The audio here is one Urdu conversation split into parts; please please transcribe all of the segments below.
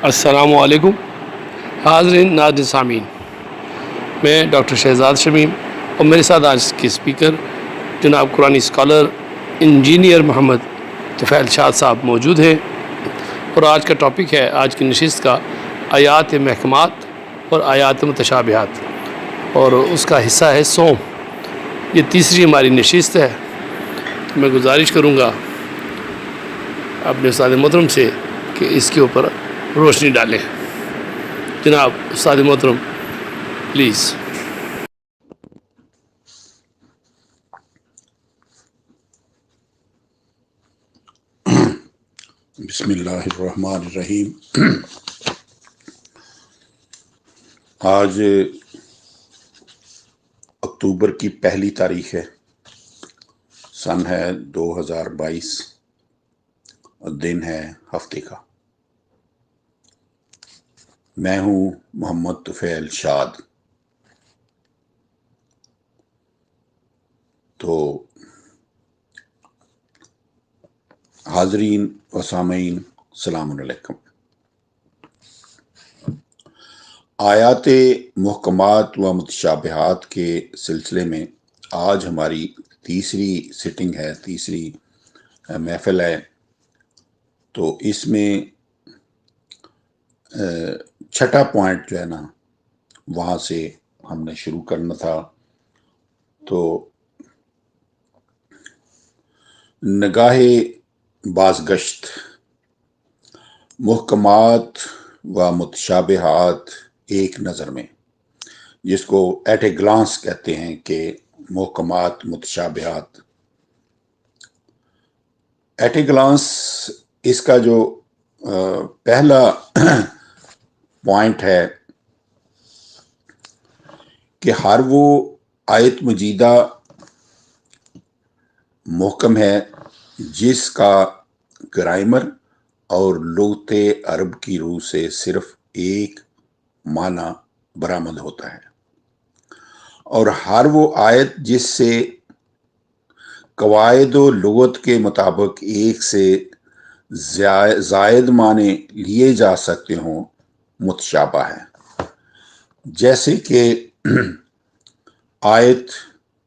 السلام علیکم حاضرین ناظرین سامعین، میں ڈاکٹر شہزاد شمیم اور میرے ساتھ آج کے اسپیکر جناب قرآنی اسکالر انجینئر محمد طفیل شاد صاحب موجود ہیں، اور آج کا ٹاپک ہے آج کی نشست کا آیات محکمات اور آیات متشابہات، اور اس کا حصہ ہے صوم۔ یہ تیسری ہماری نشست ہے۔ میں گزارش کروں گا اپنے استاد محترم سے کہ اس کے اوپر روشنی ڈالیں۔ جناب استاد محترم پلیز۔ بسم اللہ الرحمن الرحیم۔ آج اکتوبر کی پہلی تاریخ ہے، سن ہے 2022، دن ہے ہفتے کا۔ میں ہوں محمد طفیل شاد۔ تو حاضرین و سامعین السلام علیکم۔ آیات محکمات و متشابہات کے سلسلے میں آج ہماری تیسری سٹنگ ہے، تیسری محفل ہے۔ تو اس میں چھٹا پوائنٹ جو ہے نا، وہاں سے ہم نے شروع کرنا تھا۔ تو نگاہ بازگشت، محکمات و متشابہات ایک نظر میں، جس کو ایٹ اے گلانس کہتے ہیں کہ محکمات متشابہات۔ ایٹ اے گلانس اس کا جو پہلا پوائنٹ ہے کہ ہر وہ آیت مجیدہ محکم ہے جس کا گرامر اور لغت عرب کی روح سے صرف ایک معنی برآمد ہوتا ہے، اور ہر وہ آیت جس سے قواعد و لغت کے مطابق ایک سے زائد معنی لیے جا سکتے ہوں متشابہ ہے۔ جیسے کہ آیت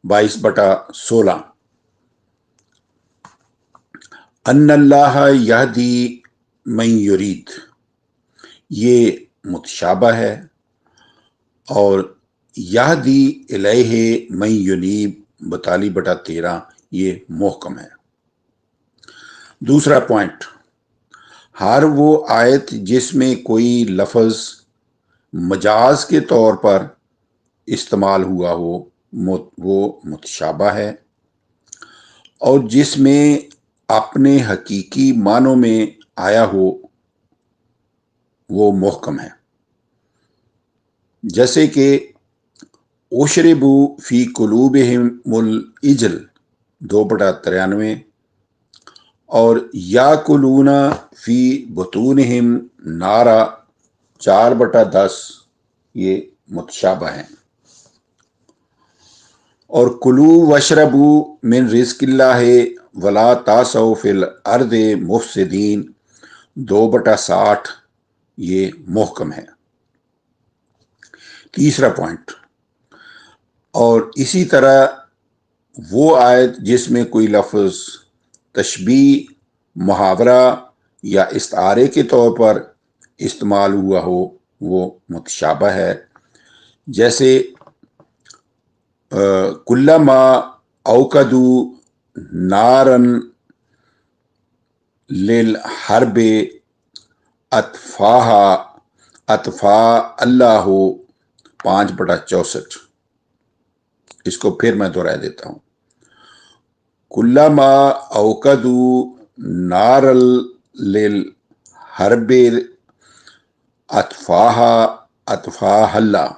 22/16 ان اللہ یہدی من یرید، یہ متشابہ ہے، اور یہدی الیہ من ینیب 42/13 یہ محکم ہے۔ دوسرا پوائنٹ، ہر وہ آیت جس میں کوئی لفظ مجاز کے طور پر استعمال ہوا ہو وہ متشابہ ہے، اور جس میں اپنے حقیقی معنوں میں آیا ہو وہ محکم ہے۔ جیسے کہ اشربو فی قلوبہم العجل 2/93، اور یاکلون فی بطونہم نارا 4/10 یہ متشابہ ہیں، اور کلو وشربو من رزق اللہ ولا تعثوا فی الارض مفسدین 2/60 یہ محکم ہے۔ تیسرا پوائنٹ، اور اسی طرح وہ آیت جس میں کوئی لفظ تشبیہ، محاورہ یا استعارے کے طور پر استعمال ہوا ہو وہ متشابہ ہے۔ جیسے کلما اوقدوا نارا للحرب اطفا اللہ 5/64۔ اس کو پھر میں دہرا دیتا ہوں۔ کلما اوقدوا نارا للحرب اطفا اللہ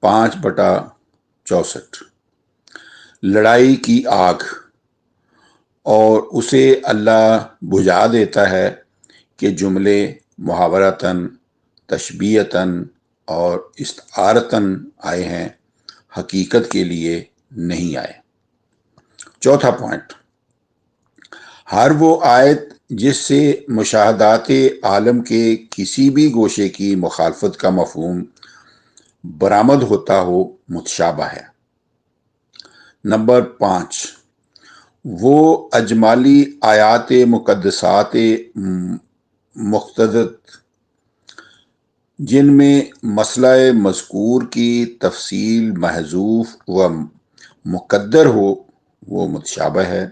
5/64۔ لڑائی کی آگ، اور اسے اللہ بجھا دیتا ہے کہ جملے محاورتاً، تشبیہتاً اور استعارتاً آئے ہیں، حقیقت کے لیے نہیں آئے۔ چوتھا پوائنٹ، ہر وہ آیت جس سے مشاہدات عالم کے کسی بھی گوشے کی مخالفت کا مفہوم برآمد ہوتا ہو متشابہ ہے۔ نمبر 5، وہ اجمالی آیات مقدسات مقتضت جن میں مسئلہ مذکور کی تفصیل محذوف و مقدر ہو وہ متشابہ ہے،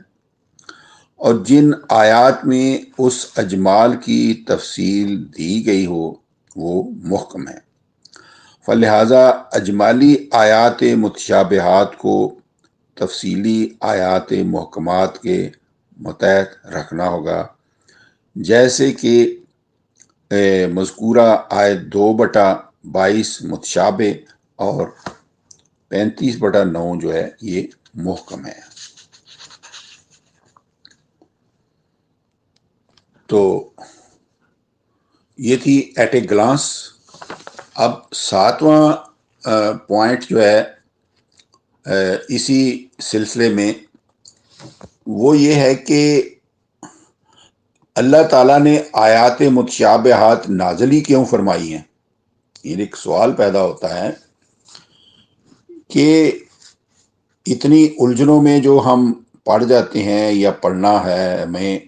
اور جن آیات میں اس اجمال کی تفصیل دی گئی ہو وہ محکم ہے۔ فلہذا اجمالی آیات متشابہات کو تفصیلی آیات محکمات کے متحد رکھنا ہوگا، جیسے کہ مذکورہ آیت 2/22 متشابہ اور 35/9 جو ہے یہ محکم ہے۔ تو یہ تھی ایٹ اے گلانس۔ اب 7واں پوائنٹ جو ہے اسی سلسلے میں وہ یہ ہے کہ اللہ تعالیٰ نے آیات متشابہات نازل ہی کیوں فرمائی ہیں؟ یہ ایک سوال پیدا ہوتا ہے کہ اتنی الجھنوں میں جو ہم پڑھ جاتے ہیں یا پڑھنا ہے ہمیں،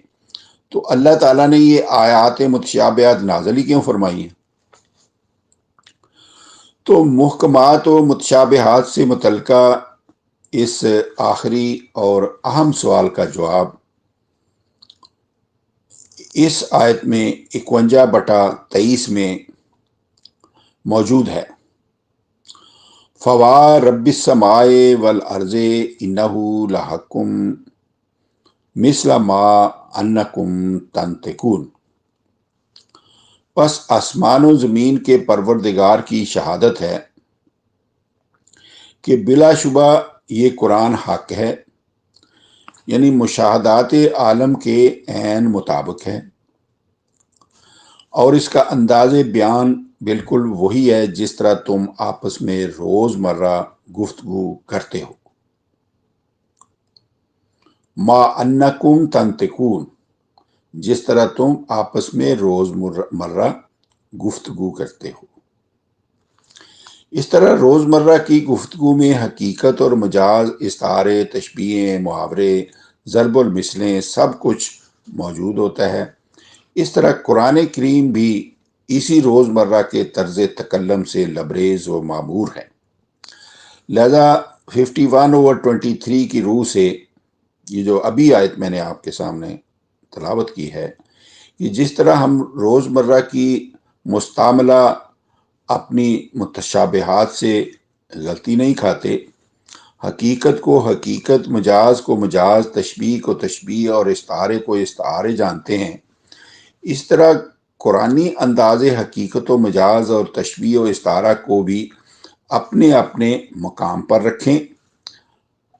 تو اللہ تعالیٰ نے یہ آیات متشابہات نازل ہی کیوں فرمائی ہیں؟ تو محکمات و متشابہات سے متعلقہ اس آخری اور اہم سوال کا جواب اس آیت میں 51/23 میں موجود ہے۔ فوا رب السماء والارض انہ لحق مثل ما انکم تنطقون۔ پس آسمان و زمین کے پروردگار کی شہادت ہے کہ بلا شبہ یہ قرآن حق ہے، یعنی مشاہدات عالم کے عین مطابق ہے، اور اس کا انداز بیان بالکل وہی ہے جس طرح تم آپس میں روز مرہ گفتگو کرتے ہو۔ ما انکم تنطقون، جس طرح تم آپس میں روز مرہ گفتگو کرتے ہو۔ اس طرح روز مرہ کی گفتگو میں حقیقت اور مجاز، استعارے، تشبیہیں، محاورے، ضرب المثلیں سب کچھ موجود ہوتا ہے۔ اس طرح قرآن کریم بھی اسی روز مرہ کے طرز تکلم سے لبریز و معمور ہے۔ لہذا 51/23 کی روح سے یہ جو ابھی آیت میں نے آپ کے سامنے تلاوت کی ہے کہ جس طرح ہم روز مرہ کی مستعملہ اپنی متشابہات سے غلطی نہیں کھاتے، حقیقت کو حقیقت، مجاز کو مجاز، تشبیہ کو تشبیہ اور استعارے کو استعارے جانتے ہیں، اس طرح قرآنی انداز حقیقت و مجاز اور تشبیہ و استعارہ کو بھی اپنے اپنے مقام پر رکھیں۔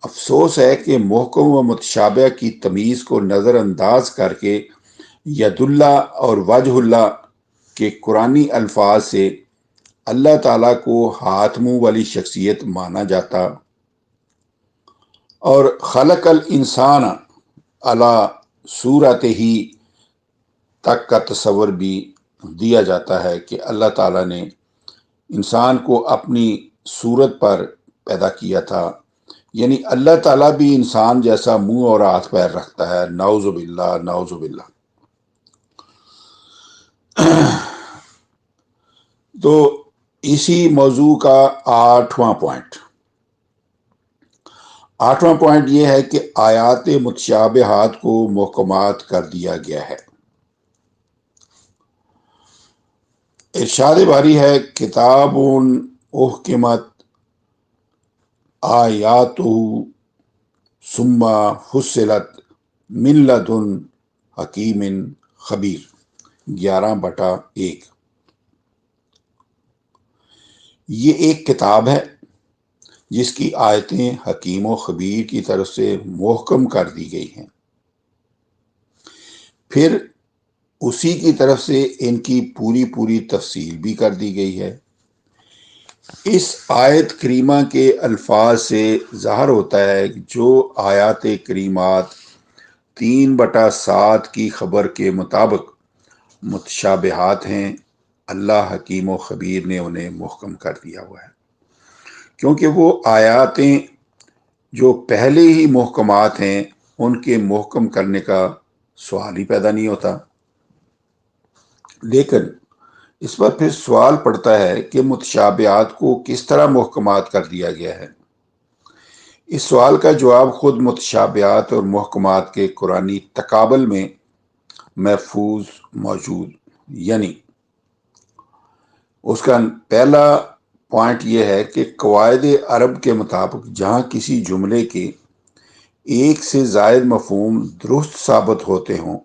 افسوس ہے کہ محکم و متشابہ کی تمیز کو نظر انداز کر کے ید اللہ اور وجہ اللہ کے قرآنی الفاظ سے اللہ تعالیٰ کو ہاتھ منہ والی شخصیت مانا جاتا، اور خلق الانسان علی صورت ہی تک کا تصور بھی دیا جاتا ہے کہ اللہ تعالیٰ نے انسان کو اپنی صورت پر پیدا کیا تھا، یعنی اللہ تعالیٰ بھی انسان جیسا منہ اور ہاتھ پیر رکھتا ہے۔ نعوذ باللہ، نعوذ باللہ۔ تو اسی موضوع کا 8واں پوائنٹ یہ ہے کہ آیات متشابہات کو محکمات کر دیا گیا ہے۔ ارشاد باری ہے کتاب احکمت آیاتہ ثم فصلت من لدن حکیم خبیر، 11/1۔ یہ ایک کتاب ہے جس کی آیتیں حکیم و خبیر کی طرف سے محکم کر دی گئی ہیں، پھر اسی کی طرف سے ان کی پوری تفصیل بھی کر دی گئی ہے۔ اس آیت کریمہ کے الفاظ سے ظاہر ہوتا ہے کہ جو آیات کریمات 3/7 کی خبر کے مطابق متشابہات ہیں، اللہ حکیم و خبیر نے انہیں محکم کر دیا ہوا ہے، کیونکہ وہ آیاتیں جو پہلے ہی محکمات ہیں ان کے محکم کرنے کا سوال ہی پیدا نہیں ہوتا۔ لیکن اس پر پھر سوال پڑتا ہے کہ متشابہات کو کس طرح محکمات کر دیا گیا ہے۔ اس سوال کا جواب خود متشابہات اور محکمات کے قرآنی تقابل میں محفوظ موجود، یعنی اس کا پہلا پوائنٹ یہ ہے کہ قواعد عرب کے مطابق جہاں کسی جملے کے ایک سے زائد مفہوم درست ثابت ہوتے ہوں،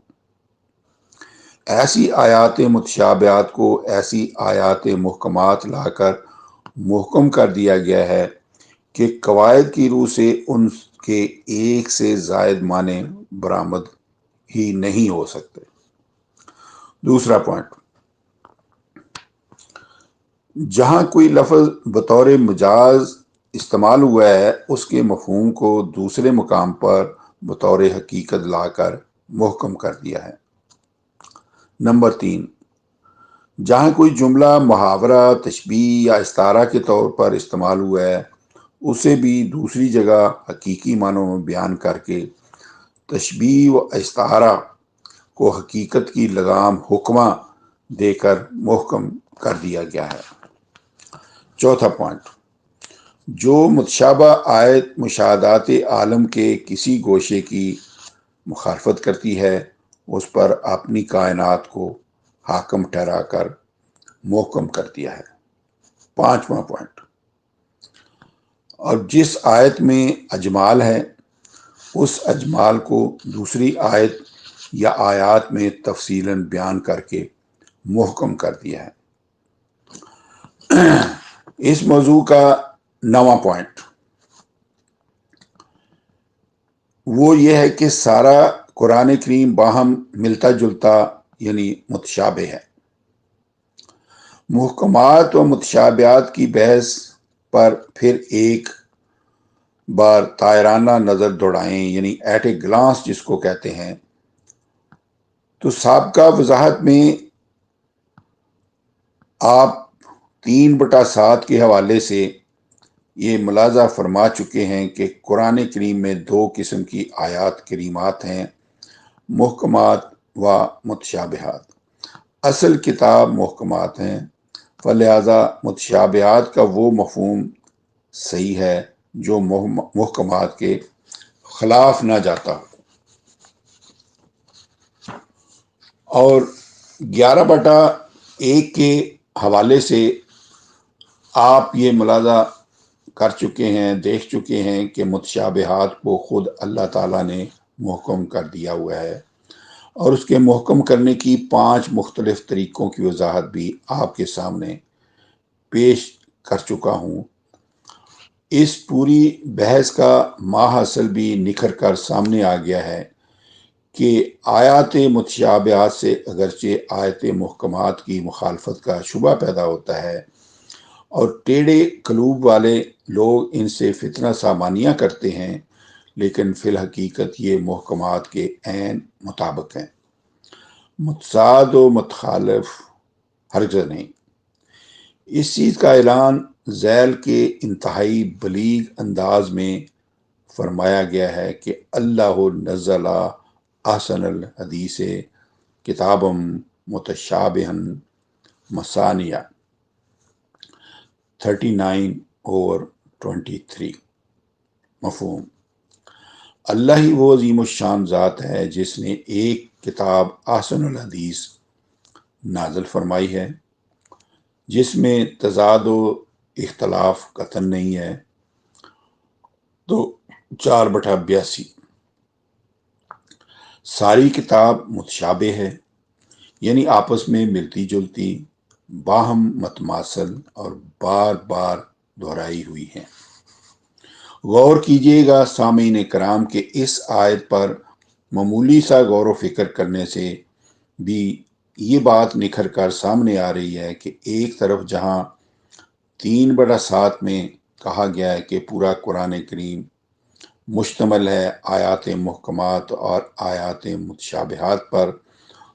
ایسی آیات متشابہات کو ایسی آیات محکمات لا کر محکم کر دیا گیا ہے کہ قواعد کی روح سے ان کے ایک سے زائد معنی برآمد ہی نہیں ہو سکتے۔ دوسرا پوائنٹ، جہاں کوئی لفظ بطور مجاز استعمال ہوا ہے اس کے مفہوم کو دوسرے مقام پر بطور حقیقت لا کر محکم کر دیا ہے۔ نمبر 3، جہاں کوئی جملہ محاورہ، تشبیہ یا استعارہ کے طور پر استعمال ہوا ہے اسے بھی دوسری جگہ حقیقی معنوں میں بیان کر کے تشبیہ و استعارہ کو حقیقت کی لگام حکمہ دے کر محکم کر دیا گیا ہے۔ چوتھا پوائنٹ، جو متشابہ آیت مشاہدات عالم کے کسی گوشے کی مخالفت کرتی ہے اس پر اپنی کائنات کو حاکم ٹھہرا کر محکم کر دیا ہے۔ پانچواں پوائنٹ، اور جس آیت میں اجمال ہے اس اجمال کو دوسری آیت یا آیات میں تفصیلاً بیان کر کے محکم کر دیا ہے۔ اس موضوع کا 9واں پوائنٹ وہ یہ ہے کہ سارا قرآن کریم باہم ملتا جلتا یعنی متشابہ ہے۔ محکمات و متشابہات کی بحث پر پھر ایک بار طائرانہ نظر دوڑائیں، یعنی ایٹ اے گلانس جس کو کہتے ہیں، تو سابقہ وضاحت میں آپ 3/7 کے حوالے سے یہ ملاحظہ فرما چکے ہیں کہ قرآن کریم میں 2 قسم کی آیات کریمات ہیں، محکمات و متشابہات۔ اصل کتاب محکمات ہیں، فلہذا متشابہات کا وہ مفہوم صحیح ہے جو محکمات کے خلاف نہ جاتا ہو۔ اور 11/1 کے حوالے سے آپ یہ ملاحظہ کر چکے ہیں، دیکھ چکے ہیں کہ متشابہات کو خود اللہ تعالیٰ نے محکم کر دیا ہوا ہے، اور اس کے محکم کرنے کی 5 مختلف طریقوں کی وضاحت بھی آپ کے سامنے پیش کر چکا ہوں۔ اس پوری بحث کا ماحصل بھی نکھر کر سامنے آ گیا ہے کہ آیات متشابہات سے اگرچہ آیات محکمات کی مخالفت کا شبہ پیدا ہوتا ہے اور ٹیڑھے قلوب والے لوگ ان سے فتنہ سامانیہ کرتے ہیں، لیکن فی الحقیقت یہ محکمات کے عین مطابق ہیں، متضاد و متخالف ہرگز نہیں۔ اس چیز کا اعلان ذیل کے انتہائی بلیغ انداز میں فرمایا گیا ہے کہ اللہ نزل احسن الحدیث کتابا متشابہا مثانیہ 39/23۔ مفہوم، اللہ ہی وہ عظیم الشان ذات ہے جس نے ایک کتاب احسن الحدیث نازل فرمائی ہے جس میں تضاد و اختلاف قطعاً نہیں ہے۔ تو 4/82 ساری کتاب متشابہ ہے، یعنی آپس میں ملتی جلتی، باہم متماثل اور بار بار دہرائی ہوئی ہیں۔ غور کیجئے گا سامعین کرام کہ اس آیت پر معمولی سا غور و فکر کرنے سے بھی یہ بات نکھر کر سامنے آ رہی ہے کہ ایک طرف جہاں 3/7 میں کہا گیا ہے کہ پورا قرآن کریم مشتمل ہے آیات محکمات اور آیات متشابہات پر۔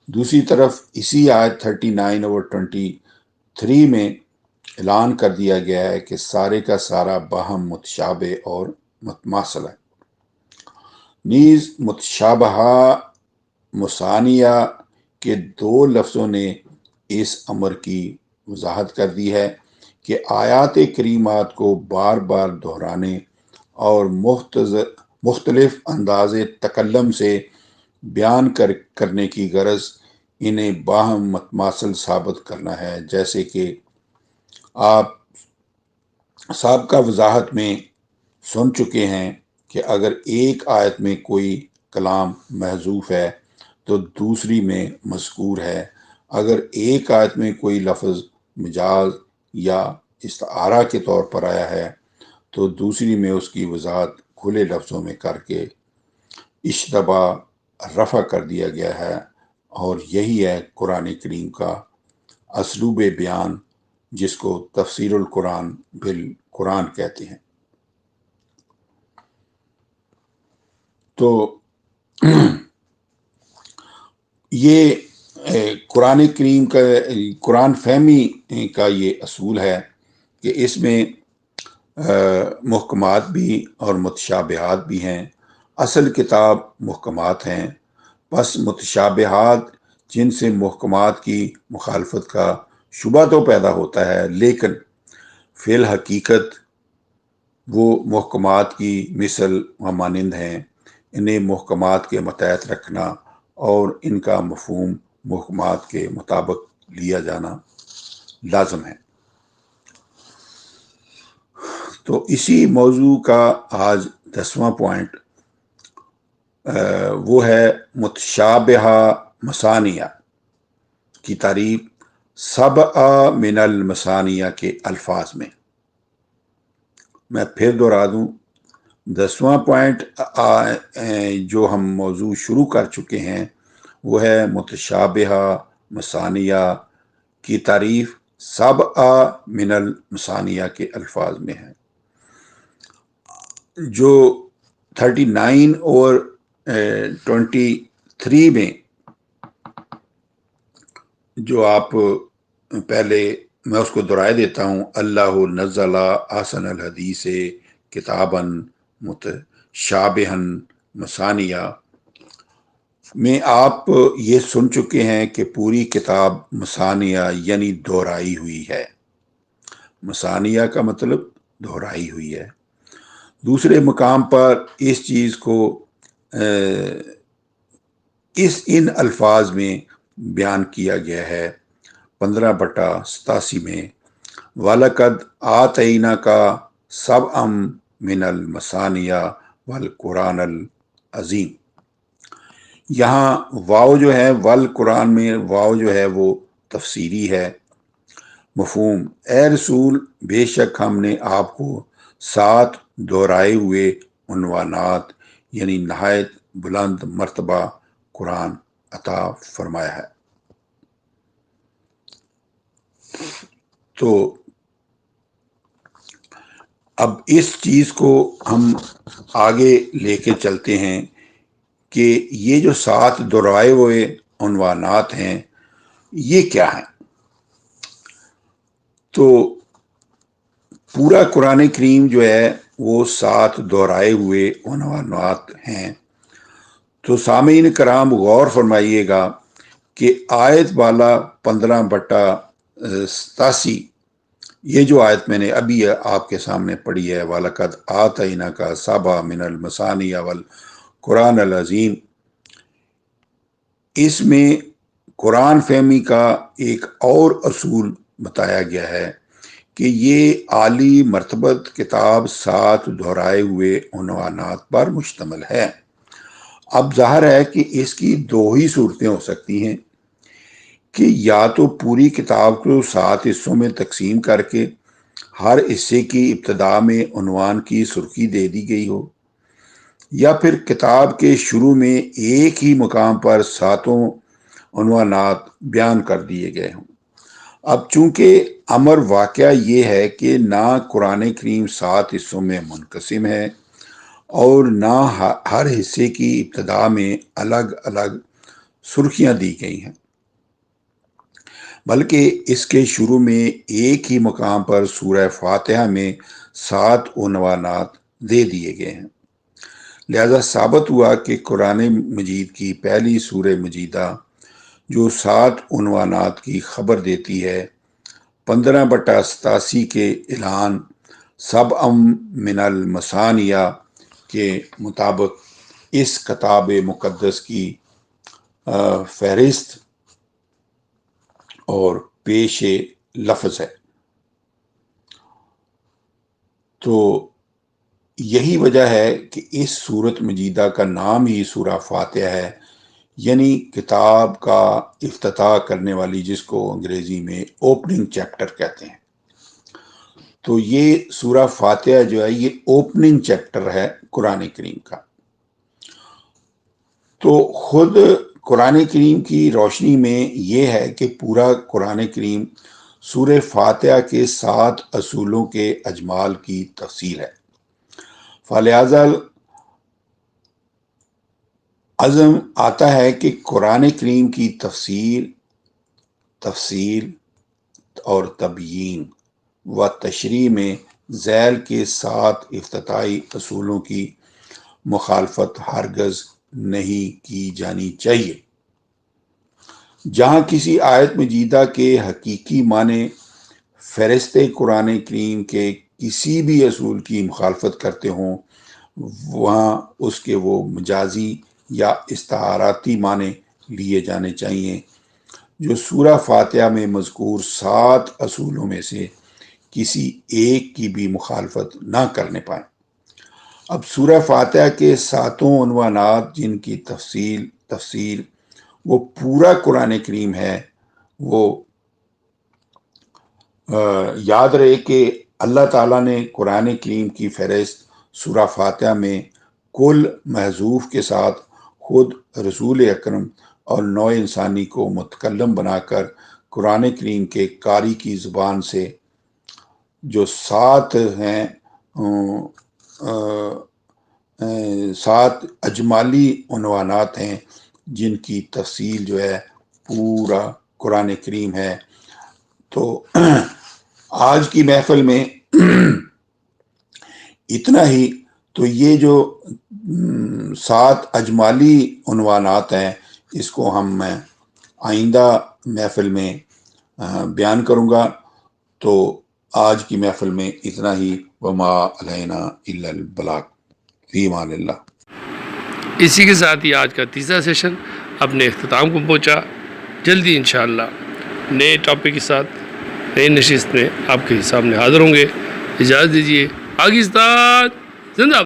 دوسری طرف اسی آیت 39 اور 23 میں اعلان کر دیا گیا ہے کہ سارے کا سارا باہم متشابہ اور متماثل ہے۔ نیز متشابہہ مثانیہ کے دو لفظوں نے اس امر کی وضاحت کر دی ہے کہ آیات کریمات کو بار بار دہرانے اور مختلف انداز تکلم سے بیان کرنے کی غرض انہیں باہم متماثل ثابت کرنا ہے، جیسے کہ آپ سابقہ وضاحت میں سن چکے ہیں کہ اگر ایک آیت میں کوئی کلام محذوف ہے تو دوسری میں مذکور ہے، اگر ایک آیت میں کوئی لفظ مجاز یا استعارہ کے طور پر آیا ہے تو دوسری میں اس کی وضاحت کھلے لفظوں میں کر کے اشتباہ رفع کر دیا گیا ہے، اور یہی ہے قرآن کریم کا اسلوب بیان، جس کو تفسیر القرآن بالقرآن کہتے ہیں۔ تو یہ قرآن کریم کا قرآن فہمی کا یہ اصول ہے کہ اس میں محکمات بھی اور متشابہات بھی ہیں۔ اصل کتاب محکمات ہیں، پس متشابہات جن سے محکمات کی مخالفت کا شبہ تو پیدا ہوتا ہے، لیکن فی الحقیقت وہ محکمات کی مثل و مانند ہیں۔ انہیں محکمات کے متحد رکھنا اور ان کا مفہوم محکمات کے مطابق لیا جانا لازم ہے۔ تو اسی موضوع کا آج 10واں پوائنٹ وہ ہے متشابہہ مثانیہ کی تعریف سبع من المثانیہ کے الفاظ میں۔ میں پھر دہرا دوں، 10واں پوائنٹ جو ہم موضوع شروع کر چکے ہیں وہ ہے متشابہہ مثانیہ کی تعریف سبع من المثانیہ کے الفاظ میں ہے۔ جو 39 اور 23 میں جو آپ پہلے میں اس کو دہرائے دیتا ہوں، اللہ نزل احسن الحدیث کتابا متشابہا مثانیہ میں آپ یہ سن چکے ہیں کہ پوری کتاب مثانیہ یعنی دہرائی ہوئی ہے۔ مثانیہ کا مطلب دہرائی ہوئی ہے۔ دوسرے مقام پر اس چیز کو ان الفاظ میں بیان کیا گیا ہے 15/87 میں، وَلَقَدْ آتَيْنَاكَ سَبْعًا مِنَ الْمَثَانِيَ وَالْقُرْآنَ الْعَظِيمَ۔ یہاں واو جو ہے والقرآن میں واو جو ہے وہ تفسیری ہے۔ مفہوم: اے رسول، بے شک ہم نے آپ کو 7 دہرائے ہوئے عنوانات یعنی نہایت بلند مرتبہ قرآن عطا فرمایا ہے۔ تو اب اس چیز کو ہم آگے لے کے چلتے ہیں کہ یہ جو 7 دہرائے ہوئے عنوانات ہیں یہ کیا ہیں۔ تو پورا قرآن کریم جو ہے وہ 7 دہرائے ہوئے عنوانات ہیں۔ تو سامعین کرام غور فرمائیے گا کہ آیت والا 15/87 یہ جو آیت میں نے ابھی آپ کے سامنے پڑھی ہے، وَلَقَدْ آتَيْنَاكَ سَبْعًا مِنَ الْمَثَانِيَ وَالْقُرْآنَ الْعَظِيمَ، اس میں قرآن فہمی کا ایک اور اصول بتایا گیا ہے کہ یہ عالی مرتبت کتاب 7 دہرائے ہوئے عنوانات پر مشتمل ہے۔ اب ظاہر ہے کہ اس کی 2 ہی صورتیں ہو سکتی ہیں کہ یا تو پوری کتاب کو 7 حصوں میں تقسیم کر کے ہر حصے کی ابتدا میں عنوان کی سرخی دے دی گئی ہو، یا پھر کتاب کے شروع میں ایک ہی مقام پر 7 عنوانات بیان کر دیے گئے ہوں۔ اب چونکہ امر واقعہ یہ ہے کہ نہ قرآن کریم 7 حصوں میں منقسم ہے اور نہ ہر حصے کی ابتدا میں الگ الگ سرخیاں دی گئی ہیں، بلکہ اس کے شروع میں ایک ہی مقام پر سورہ فاتحہ میں 7 عنوانات دے دیے گئے ہیں۔ لہذا ثابت ہوا کہ قرآن مجید کی پہلی سورہ مجیدہ جو 7 عنوانات کی خبر دیتی ہے، 15/87 کے اعلان سبع من المثانیہ کے مطابق اس کتاب مقدس کی فہرست اور پیش لفظ ہے۔ تو یہی وجہ ہے کہ اس سورت مجیدہ کا نام ہی سورہ فاتحہ ہے، یعنی کتاب کا افتتاح کرنے والی، جس کو انگریزی میں اوپننگ چیپٹر کہتے ہیں۔ تو یہ سورہ فاتحہ جو ہے یہ اوپننگ چیپٹر ہے قرآن کریم کا۔ تو خود قرآن کریم کی روشنی میں یہ ہے کہ پورا قرآن کریم سورہ فاتحہ کے 7 اصولوں کے اجمال کی تفصیل ہے۔ فلہذا عزم آتا ہے کہ قرآن کریم کی تفصیل اور تبیین و تشریح میں ذیل کے 7 افتتاحی اصولوں کی مخالفت ہرگز نہیں کی جانی چاہیے۔ جہاں کسی آیت مجیدہ کے حقیقی معنی فہرست قرآن کریم کے کسی بھی اصول کی مخالفت کرتے ہوں، وہاں اس کے وہ مجازی یا استعاراتی معنی لیے جانے چاہیے جو سورہ فاتحہ میں مذکور 7 اصولوں میں سے کسی ایک کی بھی مخالفت نہ کرنے پائیں۔ اب سورہ فاتحہ کے 7 عنوانات جن کی تفسیر وہ پورا قرآن کریم ہے، وہ یاد رہے کہ اللہ تعالیٰ نے قرآن کریم کی فہرست سورہ فاتحہ میں کل محذوف کے ساتھ خود رسول اکرم اور نوع انسانی کو متکلم بنا کر قرآن کریم کے قاری کی زبان سے جو 7 ہیں 7 اجمالی عنوانات ہیں جن کی تفصیل جو ہے پورا قرآن کریم ہے۔ تو آج کی محفل میں اتنا ہی۔ تو یہ جو 7 اجمالی عنوانات ہیں اس کو ہم آئندہ محفل میں بیان کروں گا۔ تو آج کی محفل میں اتنا ہی۔ وما علینا الا البلاغ، فی امان اللہ۔ اسی کے ساتھ ہی آج کا تیسرا سیشن اپنے اختتام کو پہنچا۔ جلدی انشاءاللہ نئے ٹاپک کے ساتھ نئی نشست میں آپ کے سامنے حاضر ہوں گے۔ اجازت دیجیے۔ پاکستان زندہ باد۔